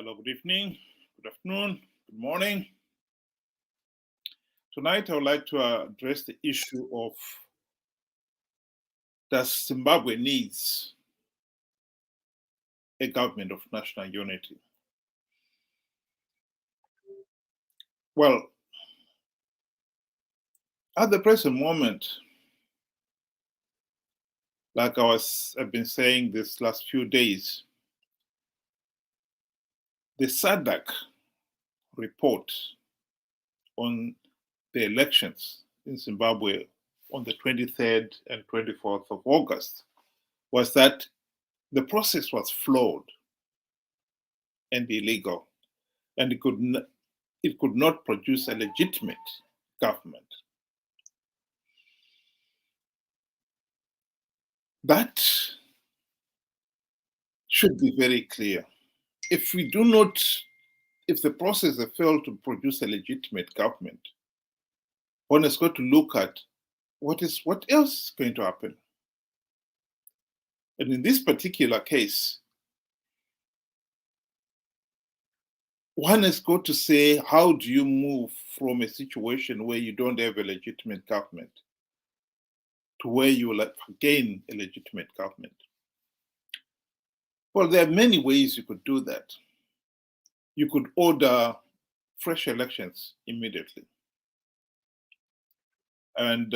Hello, good evening, good afternoon, good morning. Tonight, I would like to address the issue of does Zimbabwe needs a government of national unity? Well, at the present moment, like I've been saying this last few days, the SADC report on the elections in Zimbabwe on the 23rd and 24th of August was that the process was flawed and illegal, and it could not produce a legitimate government. That should be very clear. If the process has failed to produce a legitimate government, one has got to look at what else is going to happen. And in this particular case, one has got to say, how do you move from a situation where you don't have a legitimate government to where you will gain a legitimate government? Well, there are many ways you could do that. You could order fresh elections immediately. And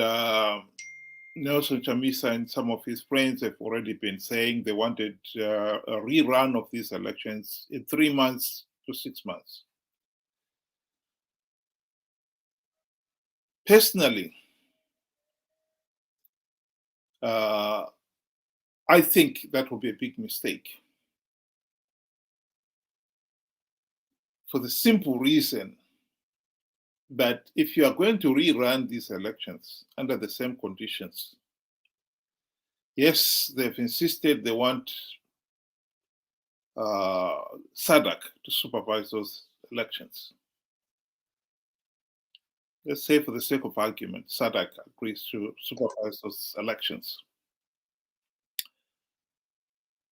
Nelson Chamisa and some of his friends have already been saying they wanted a rerun of these elections in 3 months to 6 months. Personally, I think that would be a big mistake. For the simple reason that if you are going to rerun these elections under the same conditions, yes, they've insisted they want SADC to supervise those elections. Let's say, for the sake of argument, SADC agrees to supervise those elections.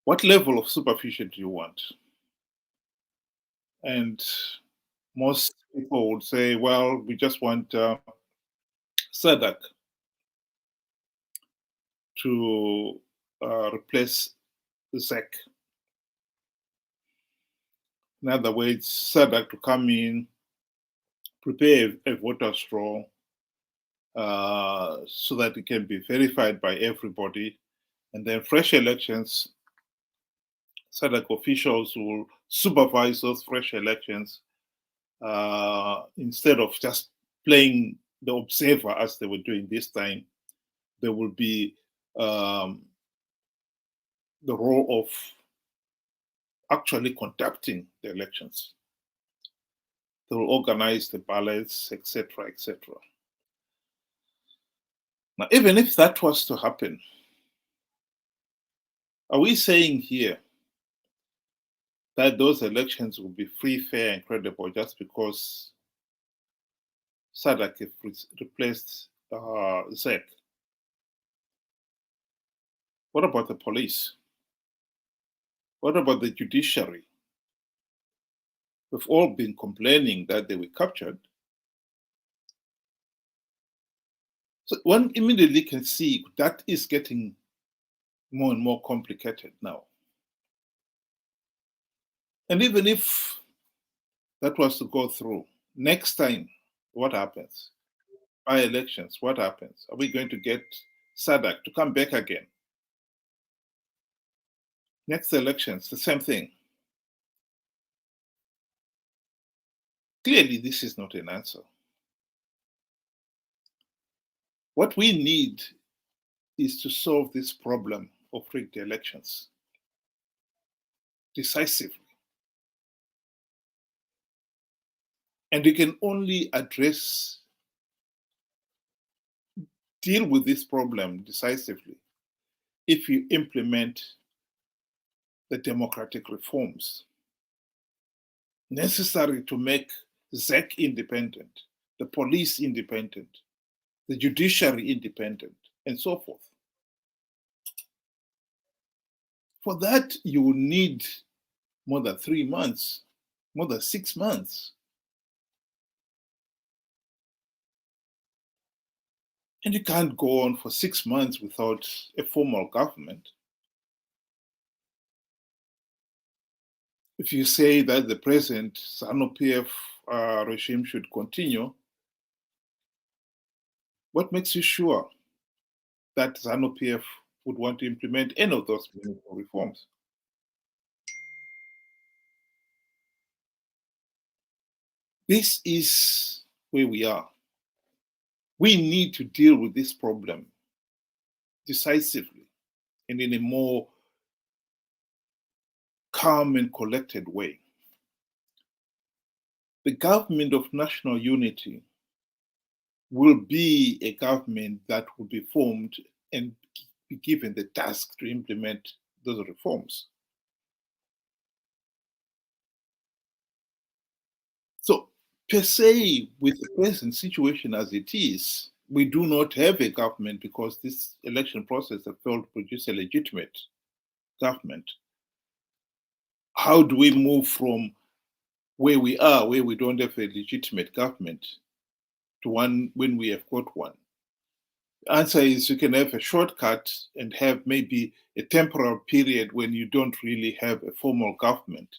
What level of supervision do you want? And most people would say, well, we just want SADC to replace ZEC. In other words, SADC to come in, prepare a voter's roll so that it can be verified by everybody, and then fresh elections, SADC officials will supervise those fresh elections instead of just playing the observer as they were doing this time. There will be the role of actually conducting the elections. They will organize the ballots, etc., etc. Now, even if that was to happen, are we saying here that those elections will be free, fair, and credible just because SADC replaced ZEC? What about the police? What about the judiciary? We've all been complaining that they were captured. So one immediately can see that is getting more and more complicated now. And even if that was to go through, next time, what happens? By elections, what happens? Are we going to get SADC to come back again? Next elections, the same thing. Clearly, this is not an answer. What we need is to solve this problem of rigged elections decisively. And you can only deal with this problem decisively if you implement the democratic reforms necessary to make ZEC independent, the police independent, the judiciary independent, and so forth. For that, you will need more than 3 months more than 6 months. And you can't go on for 6 months without a formal government. If you say that the present Zanu PF regime should continue, what makes you sure that Zanu PF would want to implement any of those meaningful reforms? This is where we are. We need to deal with this problem decisively and in a more calm and collected way. The government of national unity will be a government that will be formed and be given the task to implement those reforms. So, per se, with the present situation as it is, we do not have a government because this election process has failed to produce a legitimate government. How do we move from where we are, where we don't have a legitimate government, to one when we have got one? The answer is you can have a shortcut and have maybe a temporal period when you don't really have a formal government.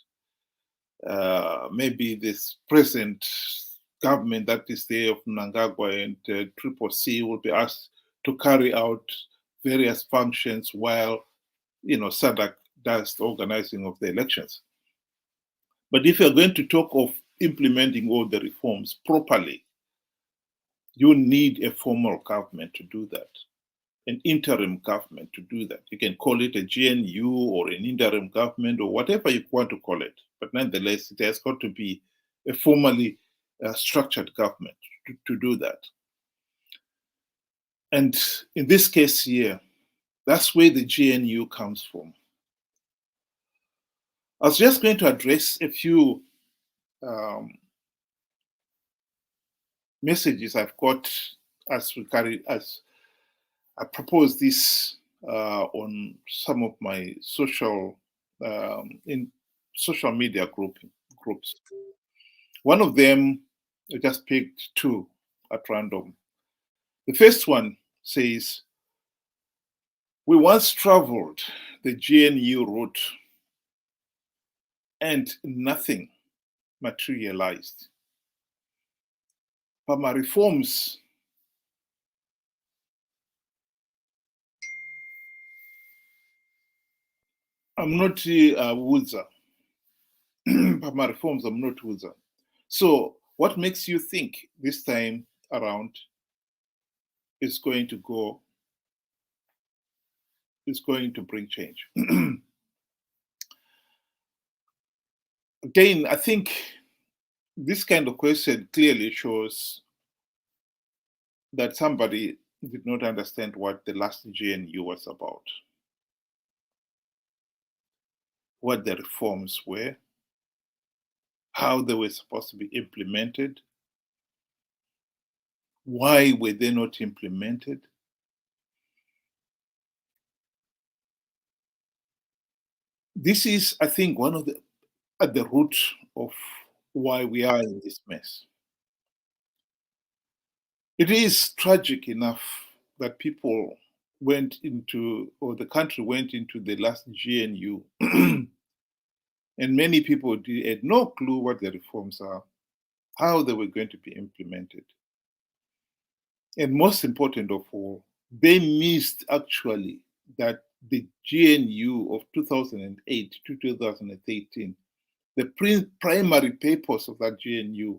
Maybe this present government that is there of Mnangagwa and Triple C will be asked to carry out various functions while, SADC does the organizing of the elections. But if you're going to talk of implementing all the reforms properly, you need a formal government to do that, an interim government to do that. You can call it a GNU or an interim government or whatever you want to call it. But nonetheless, it has got to be a formally structured government to do that. And in this case here, that's where the GNU comes from. I was just going to address a few messages I've got as I propose this on some of my social media groups. One of them, I just picked two at random. The first one says, "We once traveled the GNU route and nothing materialized. Pamareforms amunotingwaudza. Pamareforms amunotingwaudza." So, what makes you think this time around is going to bring change? Again, I think this kind of question clearly shows that somebody did not understand what the last GNU was about, what the reforms were, how they were supposed to be implemented, why were they not implemented. This is, I think, one of at the root of why we are in this mess. It is tragic enough that people went into, or the country went into the last GNU, and many people had no clue what the reforms are, how they were going to be implemented. And most important of all, they missed actually that the GNU of 2008 to 2013, the primary purpose of that GNU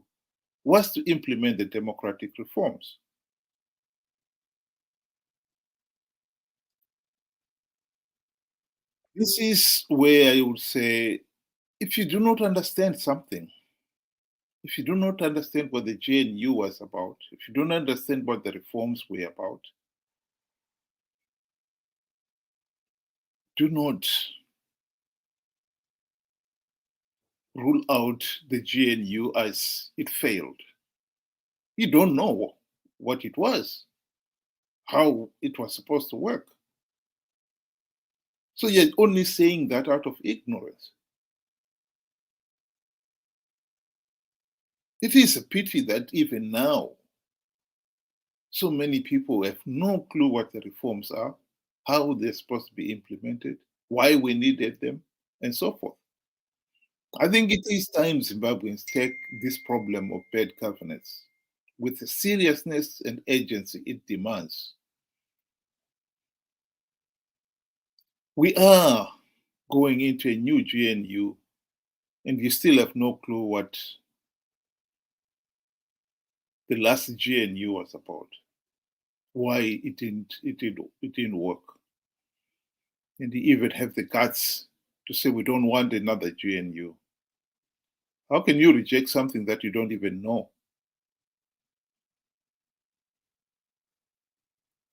was to implement the democratic reforms. This is where I would say, if you do not understand something, if you do not understand what the GNU was about, if you don't understand what the reforms were about, do not rule out the GNU as it failed. You don't know what it was, how it was supposed to work. So you're only saying that out of ignorance. It is a pity that even now, so many people have no clue what the reforms are, how they're supposed to be implemented, why we needed them, and so forth. I think it is time Zimbabweans take this problem of bad governance with the seriousness and urgency it demands. We are going into a new GNU, and you still have no clue what the last GNU was about, why it didn't work. And you even have the guts to say we don't want another GNU. How can you reject something that you don't even know?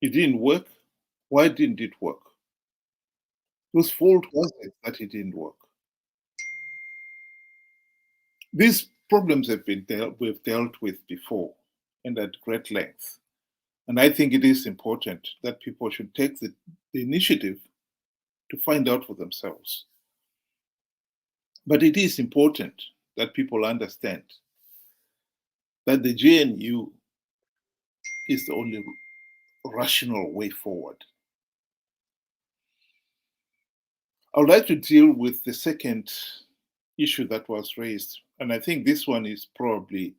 It didn't work. Why didn't it work? Whose fault was it that it didn't work? These problems we've dealt with before and at great length. And I think it is important that people should take the initiative to find out for themselves. But it is important that people understand that the GNU is the only rational way forward. I would like to deal with the second issue that was raised, and I think this one is probably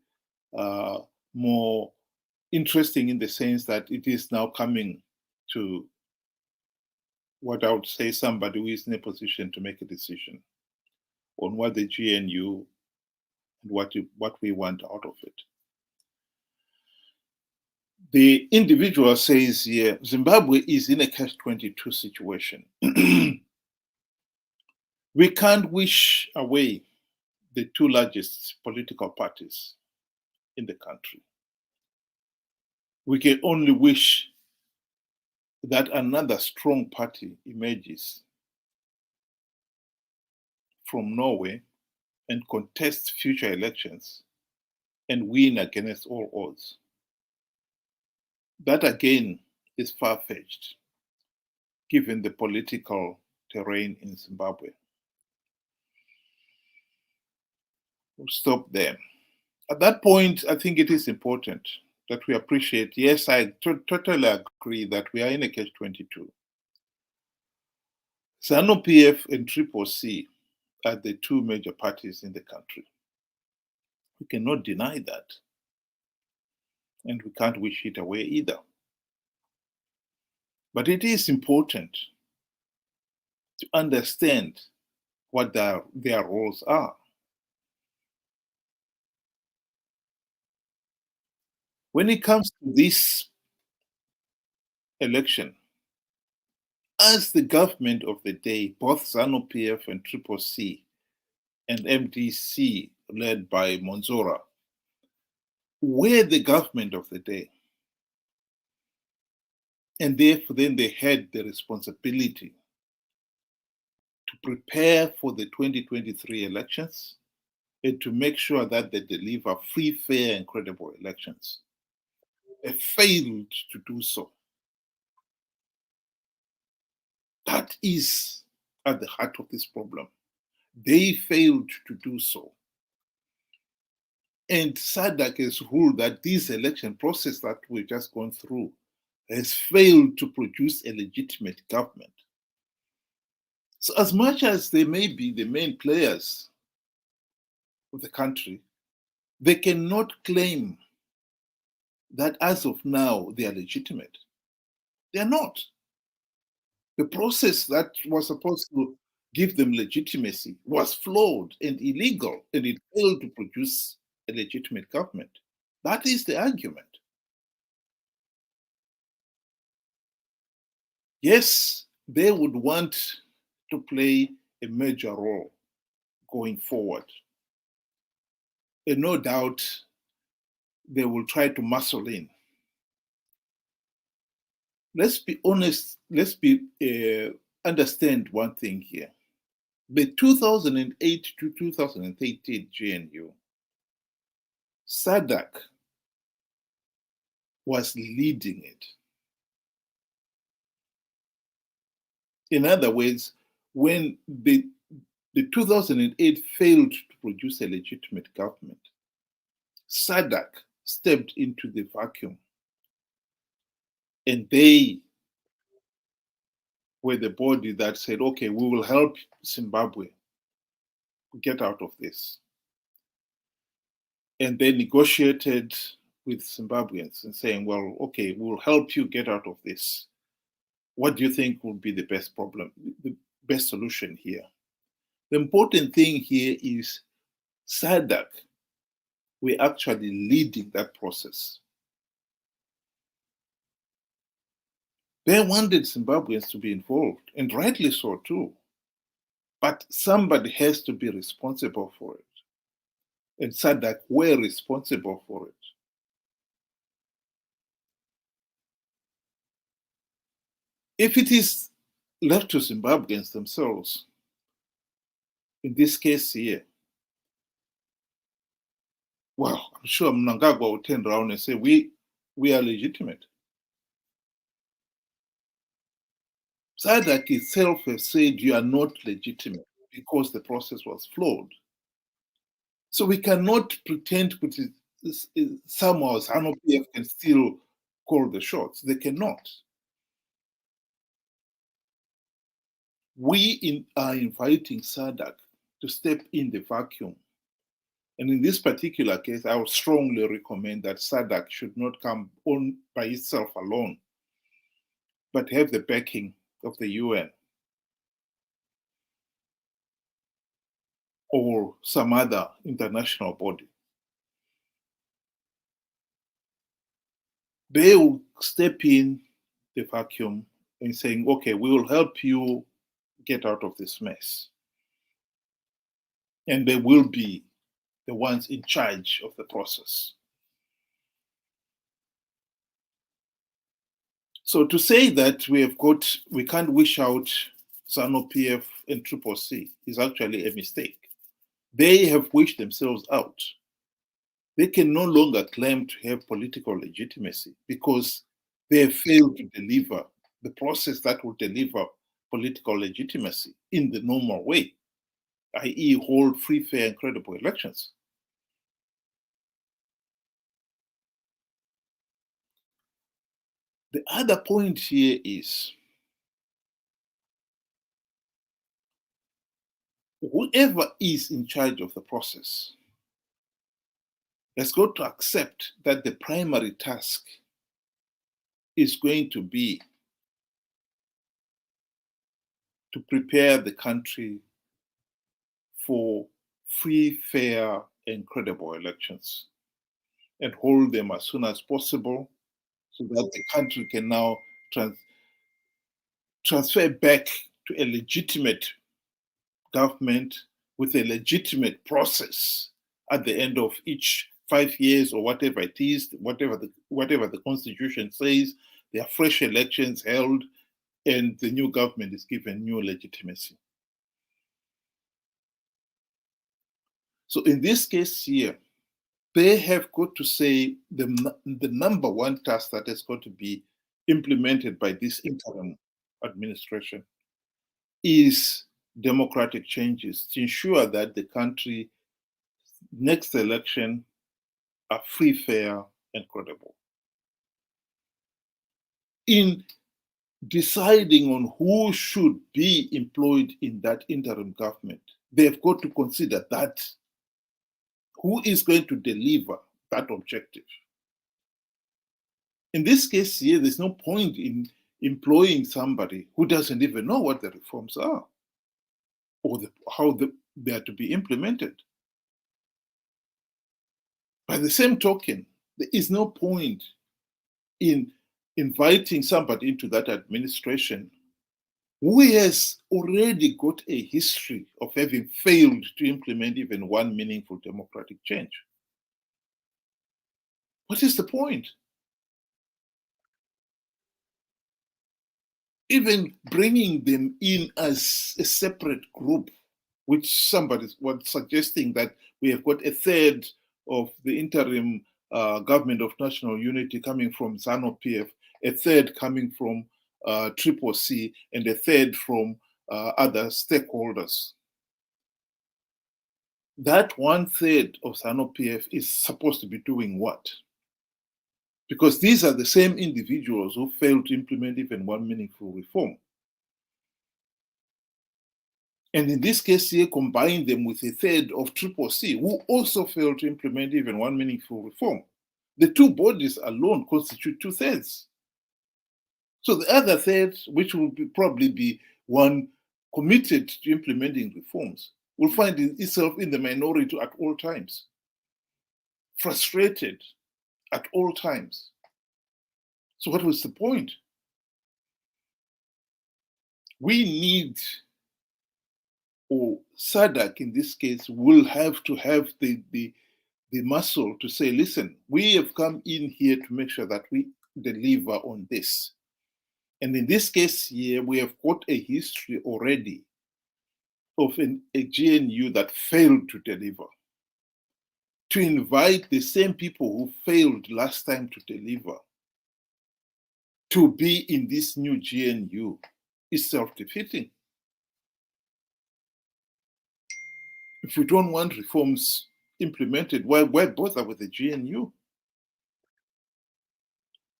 more interesting in the sense that it is now coming to what I would say somebody who is in a position to make a decision on what the GNU and what we want out of it. The individual says here, Zimbabwe is in a catch-22 situation. We can't wish away the two largest political parties in the country. We can only wish that another strong party emerges from Norway and contests future elections and win against all odds. That again is far-fetched, given the political terrain in Zimbabwe. We'll stop there. At that point, I think it is important that we appreciate, yes, I totally agree that we are in a catch-22. Zanu PF and Triple C are the two major parties in the country. We cannot deny that. And we can't wish it away either. But it is important to understand what their roles are. When it comes to this election, as the government of the day, both Zanu PF and Triple C and MDC led by Monzora were the government of the day. And therefore, then they had the responsibility to prepare for the 2023 elections and to make sure that they deliver free, fair, and credible elections. They failed to do so. That is at the heart of this problem. They failed to do so. And SADC has ruled that this election process that we've just gone through has failed to produce a legitimate government. So as much as they may be the main players of the country, they cannot claim that as of now they are legitimate. They are not. The process that was supposed to give them legitimacy was flawed and illegal, and it failed to produce a legitimate government. That is the argument. Yes, they would want to play a major role going forward. And no doubt they will try to muscle in. Let's be honest, understand one thing here. The 2008 to 2013 GNU, SADC was leading it. In other words, when the 2008 failed to produce a legitimate government, SADC stepped into the vacuum, and they were the body that said, okay, we will help Zimbabwe get out of this. And they negotiated with Zimbabweans and saying, well, okay, we'll help you get out of this. What do you think will be the best solution here? The important thing here is SADC, we're actually leading that process. They wanted Zimbabweans to be involved, and rightly so too. But somebody has to be responsible for it. And SADC were responsible for it. If it is left to Zimbabweans themselves, in this case here, well, I'm sure Mnangagwa will turn around and say, we are legitimate. SADC itself has said you are not legitimate because the process was flawed. So we cannot pretend somehow Zanu PF can still call the shots. They cannot. We are inviting SADC to step in the vacuum. And in this particular case, I would strongly recommend that SADC should not come on by itself alone, but have the backing of the UN or some other international body. They will step in the vacuum and saying, okay, we will help you get out of this mess. And they will be the ones in charge of the process. So to say that we can't wish out Zanu PF and CCC is actually a mistake. They have wished themselves out. They can no longer claim to have political legitimacy because they have failed to deliver the process that will deliver political legitimacy in the normal way, i.e. hold free, fair, and credible elections. The other point here is whoever is in charge of the process has got to accept that the primary task is going to be to prepare the country for free, fair, and credible elections and hold them as soon as possible so that the country can now transfer back to a legitimate government with a legitimate process at the end of each 5 years or whatever it is, whatever the constitution says. There are fresh elections held and the new government is given new legitimacy. So in this case here, they have got to say the number one task that has got to be implemented by this interim administration is democratic changes to ensure that the country next election are free, fair, and credible. In deciding on who should be employed in that interim government, they've got to consider that who is going to deliver that objective. In this case here, there's no point in employing somebody who doesn't even know what the reforms are or how they are to be implemented. By the same token, there is no point in inviting somebody into that administration who has already got a history of having failed to implement even one meaningful democratic change. What is the point? Even bringing them in as a separate group, which somebody was suggesting that we have got a third of the interim government of national unity coming from Zanu PF, a third coming from CCC, and a third from other stakeholders. that 1/3 of Zanu PF is supposed to be doing what? Because these are the same individuals who failed to implement even one meaningful reform. And in this case here, combine them with 1/3 of CCC, who also failed to implement even one meaningful reform. The two bodies alone constitute 2/3. So the other third, which will probably be one committed to implementing reforms, will find itself in the minority at all times, frustrated at all times. So what was the point? We need, or SADC in this case, will have to have the muscle to say, listen, we have come in here to make sure that we deliver on this. And in this case here, we have got a history already of a GNU that failed to deliver. To invite the same people who failed last time to deliver to be in this new GNU is self-defeating. If we don't want reforms implemented, why bother with the GNU?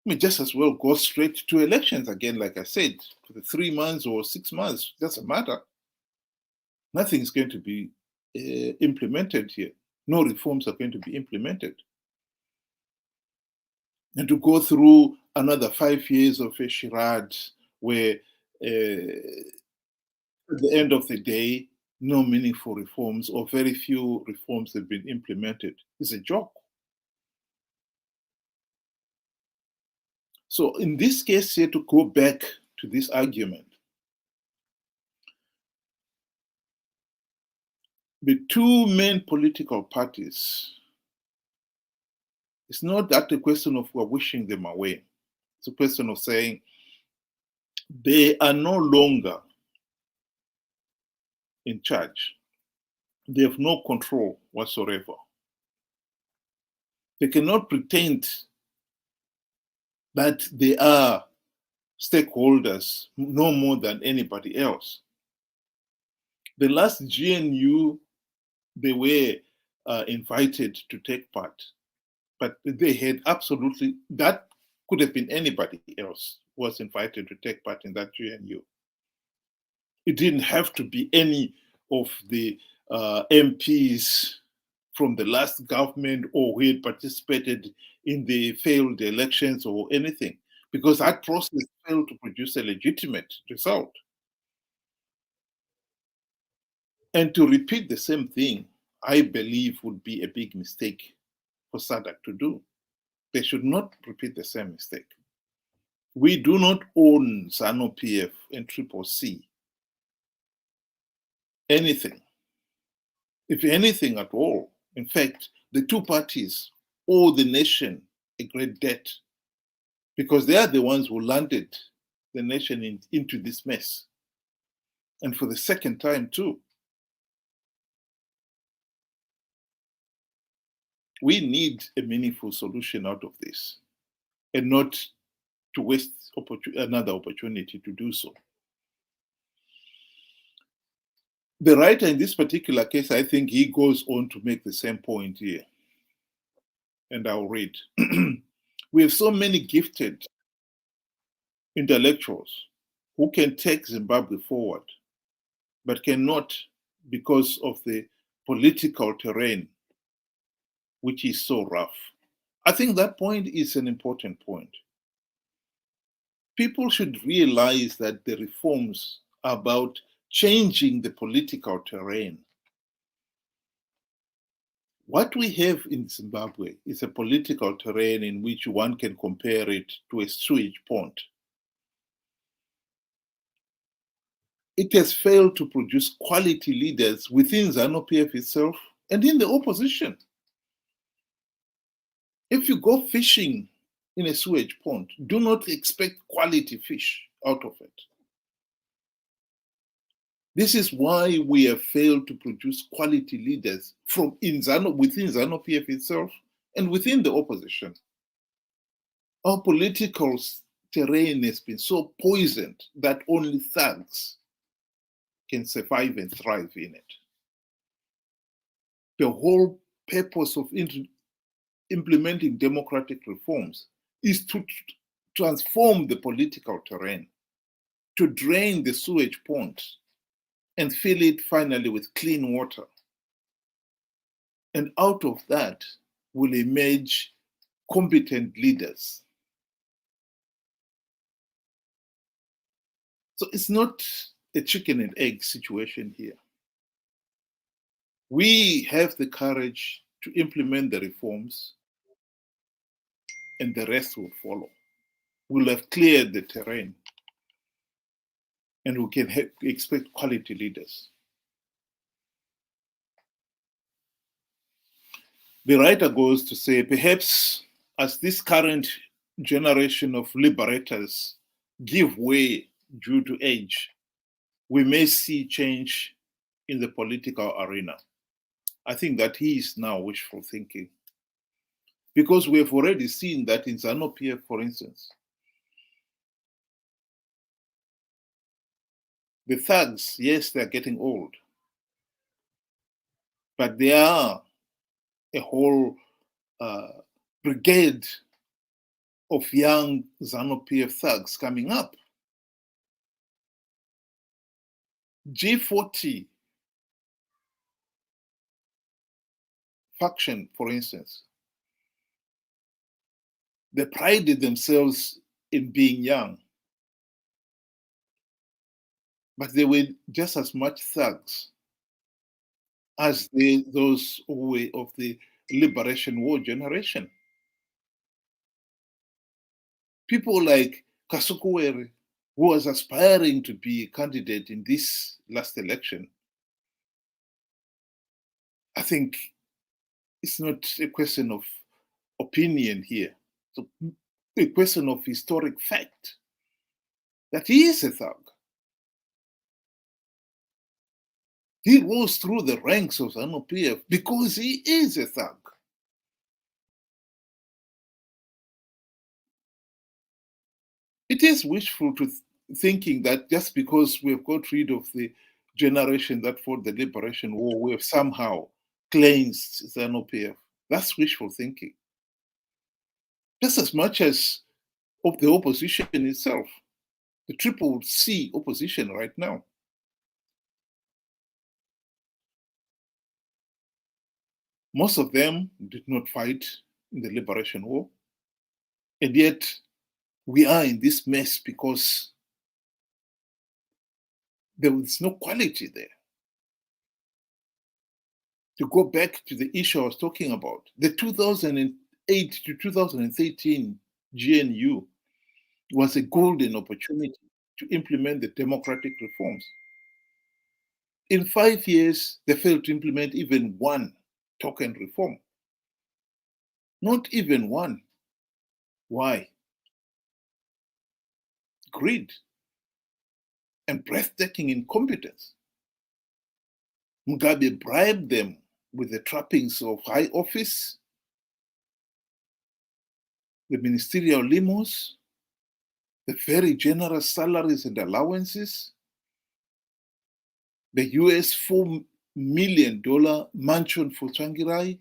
I mean, just as well go straight to elections again, like I said, for the 3 months or 6 months, doesn't matter. Nothing is going to be implemented here. No reforms are going to be implemented. And to go through another 5 years of a charade where at the end of the day, no meaningful reforms or very few reforms have been implemented is a joke. So in this case here, to go back to this argument, the two main political parties, it's not that a question of we're wishing them away. It's a question of saying they are no longer in charge. They have no control whatsoever. They cannot pretend that they are stakeholders no more than anybody else. The last GNU, they were invited to take part, but they had absolutely, that could have been anybody else who was invited to take part in that GNU. It didn't have to be any of the MPs from the last government or who had participated in the failed elections or anything, because that process failed to produce a legitimate result. And to repeat the same thing, I believe would be a big mistake for SADC to do. They should not repeat the same mistake. We do not own Zanu PF and CCC anything, if anything at all. In fact, the two parties owe the nation a great debt because they are the ones who landed the nation into this mess. And for the second time too. We need a meaningful solution out of this and not to waste another opportunity to do so. The writer in this particular case, I think he goes on to make the same point here. And I'll read. We have so many gifted intellectuals who can take Zimbabwe forward, but cannot because of the political terrain, which is so rough. I think that point is an important point. People should realize that the reforms are about changing the political terrain. What we have in Zimbabwe is a political terrain in which one can compare it to a sewage pond. It has failed to produce quality leaders within Zanu PF itself and in the opposition. If you go fishing in a sewage pond, do not expect quality fish out of it. This is why we have failed to produce quality leaders within Zanu PF itself and within the opposition. Our political terrain has been so poisoned that only thugs can survive and thrive in it. the whole purpose of implementing democratic reforms is to transform the political terrain, to drain the sewage pond and fill it finally with clean water. And out of that will emerge competent leaders. So it's not a chicken and egg situation here. We have the courage to implement the reforms, and the rest will follow. We'll have cleared the terrain, and we can expect quality leaders. The writer goes to say, perhaps as this current generation of liberators give way due to age, we may see change in the political arena. I think that he is now wishful thinking, because we have already seen that in Zanu PF, for instance, the thugs, yes, they're getting old, but there are a whole brigade of young Zanu PF thugs coming up. G40 faction, for instance, they prided themselves in being young, but they were just as much thugs as those who were of the Liberation War generation. People like Kasukuwere, who was aspiring to be a candidate in this last election, I think it's not a question of opinion here. It's a question of historic fact that he is a thug. He rose through the ranks of Zanu PF because he is a thug. It is wishful thinking that just because we've got rid of the generation that fought the Liberation War, we have somehow cleansed Zanu PF. That's wishful thinking. Just as much as of the opposition itself, the Triple C opposition right now. Most of them did not fight in the Liberation War, and yet we are in this mess because there was no quality there. To go back to the issue I was talking about, the 2008 to 2013 GNU was a golden opportunity to implement the democratic reforms. In 5 years, they failed to implement even one token reform. Not even one. Why? Greed and breathtaking incompetence. Mugabe bribed them with the trappings of high office, the ministerial limos, the very generous salaries and allowances, the US $4 million mansion for Changirai,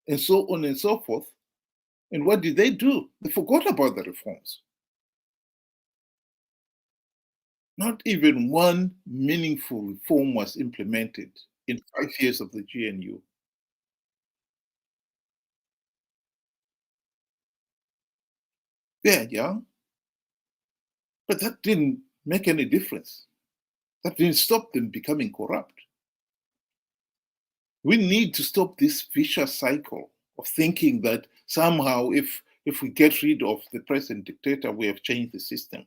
and so on and so forth. And what did they do? They forgot about the reforms. Not even one meaningful reform was implemented in 5 years of the GNU. They're young, but that didn't make any difference. That didn't stop them becoming corrupt. We need to stop this vicious cycle of thinking that somehow if we get rid of the present dictator, we have changed the system.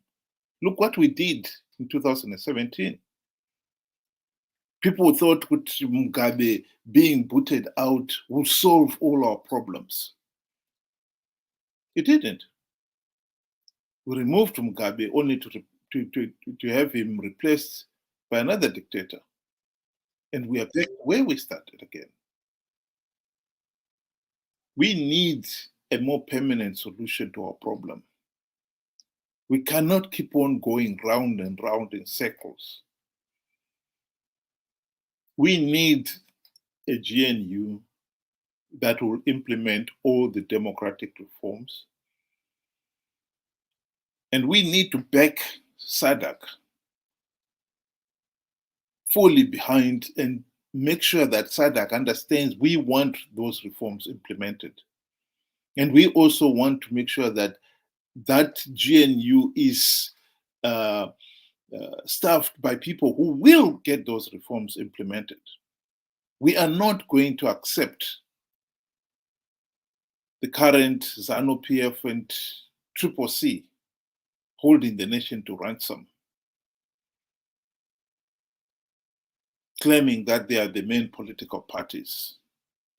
Look what we did in 2017. People thought with Mugabe being booted out would solve all our problems. It didn't. We removed Mugabe only to have him replaced by another dictator. And we are back where we started again. We need a more permanent solution to our problem. We cannot keep on going round and round in circles. We need a GNU that will implement all the democratic reforms. And we need to back SADC fully behind and make sure that SADC understands we want those reforms implemented. And we also want to make sure that that GNU is staffed by people who will get those reforms implemented. We are not going to accept the current Zanu PF and CCC holding the nation to ransom, claiming that they are the main political parties.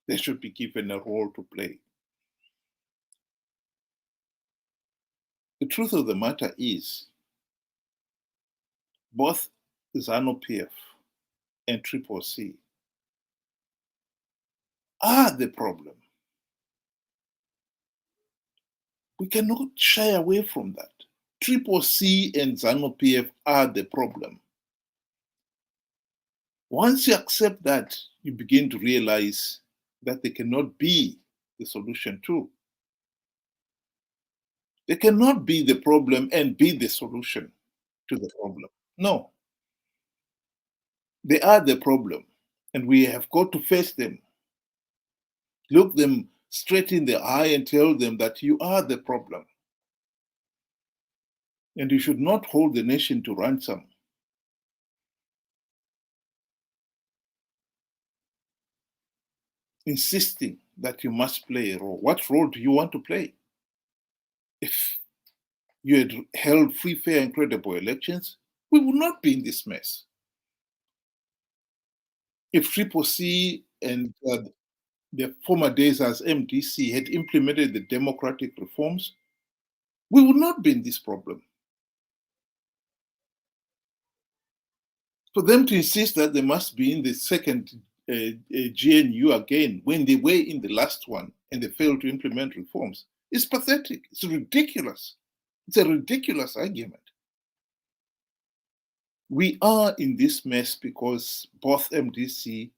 They should be given a role to play. The truth of the matter is, both Zanu PF and CCC are the problem. We cannot shy away from that. CCC and Zanu PF are the problem. Once you accept that, you begin to realize that they cannot be the solution too. They cannot be the problem and be the solution to the problem. No. They are the problem, and we have got to face them. Look them straight in the eye and tell them that you are the problem. And you should not hold the nation to ransom. Insisting that you must play a role. What role do you want to play? If you had held free, fair, and credible elections, we would not be in this mess. If CCC and the former days as MDC had implemented the democratic reforms, we would not be in this problem. For them to insist that they must be in the second GNU again when they were in the last one and they failed to implement reforms is pathetic. It's ridiculous. It's a ridiculous argument. We are in this mess because both MDC,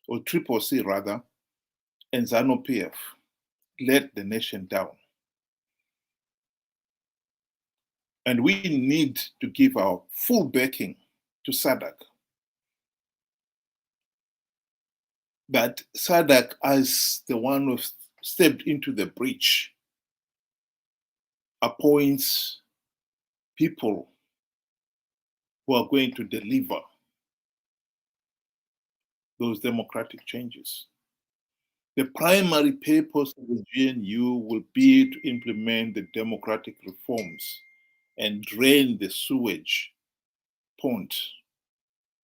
or CCC rather, and Zanu PF let the nation down. And we need to give our full backing to SADC. That SADC, as the one who stepped into the breach, appoints people who are going to deliver those democratic changes. The primary purpose of the GNU will be to implement the democratic reforms and drain the sewage pond,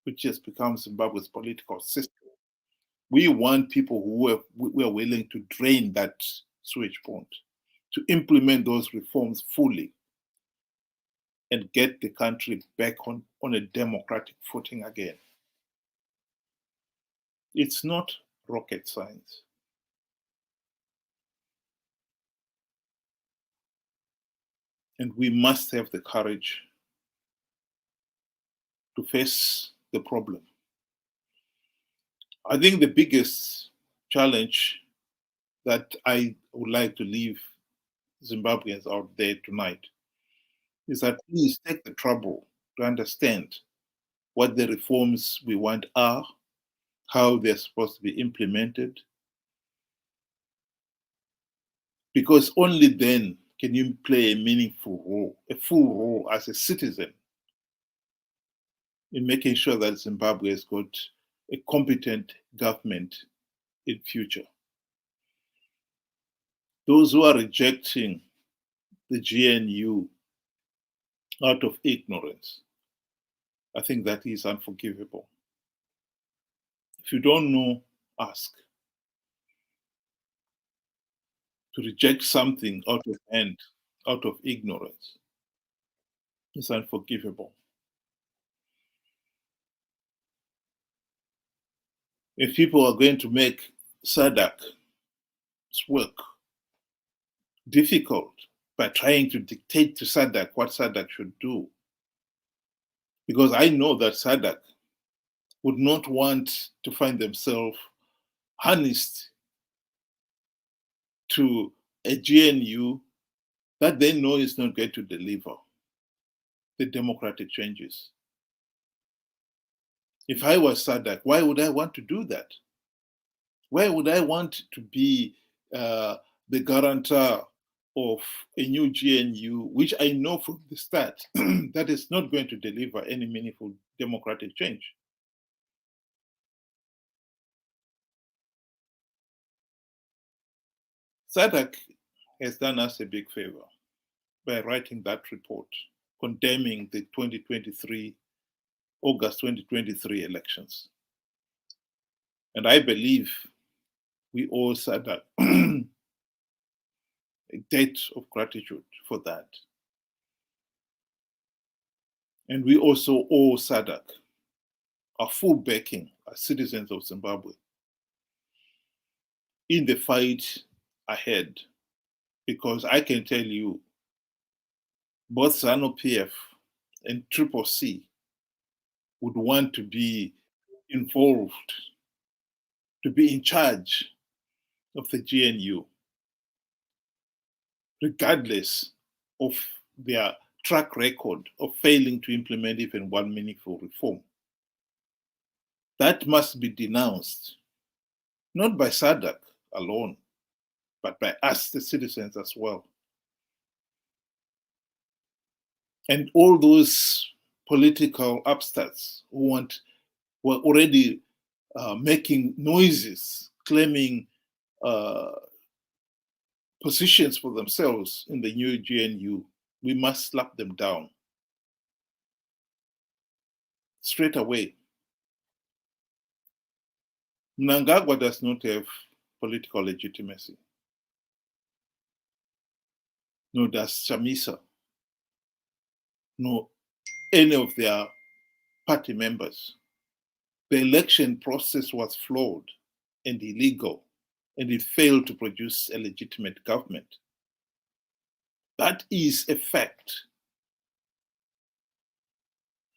which has become Zimbabwe's political system. We want people who are willing to drain that sewage pond, to implement those reforms fully and get the country back on a democratic footing again. It's not rocket science. And we must have the courage to face the problem. I think the biggest challenge that I would like to leave Zimbabweans out there tonight is that please take the trouble to understand what the reforms we want are, how they're supposed to be implemented, because only then can you play a meaningful role, a full role as a citizen in making sure that Zimbabwe has got a competent government in future. Those who are rejecting the GNU out of ignorance, I think that is unforgivable. If you don't know, ask. To reject something out of hand, out of ignorance, is unforgivable. If people are going to make SADC's work difficult by trying to dictate to SADC what SADC should do, because I know that SADC would not want to find themselves harnessed to a GNU that they know is not going to deliver the democratic changes. If I was SADC, why would I want to do that? Why would I want to be the guarantor of a new GNU, which I know from the start that is not going to deliver any meaningful democratic change? SADC has done us a big favor by writing that report condemning the August 2023 elections. And I believe we owe SADC a debt of gratitude for that. And we also owe SADC our full backing as citizens of Zimbabwe in the fight ahead, because I can tell you both Zanu PF and CCC would want to be involved, to be in charge of the GNU, regardless of their track record of failing to implement even one meaningful reform. That must be denounced, not by SADC alone, but by us, the citizens, as well. And all those political upstarts who were already making noises, claiming positions for themselves in the new GNU, we must slap them down straight away. Mnangagwa does not have political legitimacy, nor does Chamisa, nor any of their party members. The election process was flawed and illegal, and it failed to produce a legitimate government. That is a fact.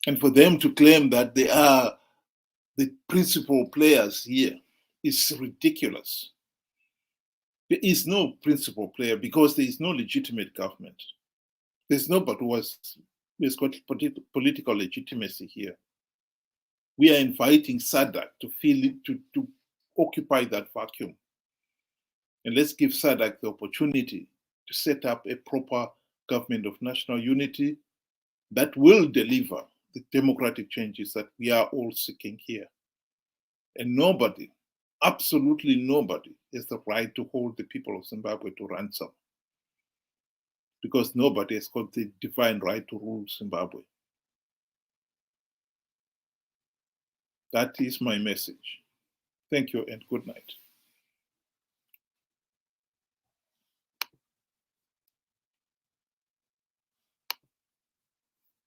And for them to claim that they are the principal players here is ridiculous. There is no principal player because there is no legitimate government. There's nobody who has got political legitimacy here. We are inviting SADC to occupy that vacuum. And let's give SADC the opportunity to set up a proper government of national unity that will deliver the democratic changes that we are all seeking here. And nobody, absolutely nobody, has the right to hold the people of Zimbabwe to ransom, because nobody has got the divine right to rule Zimbabwe. That is my message. Thank you and good night.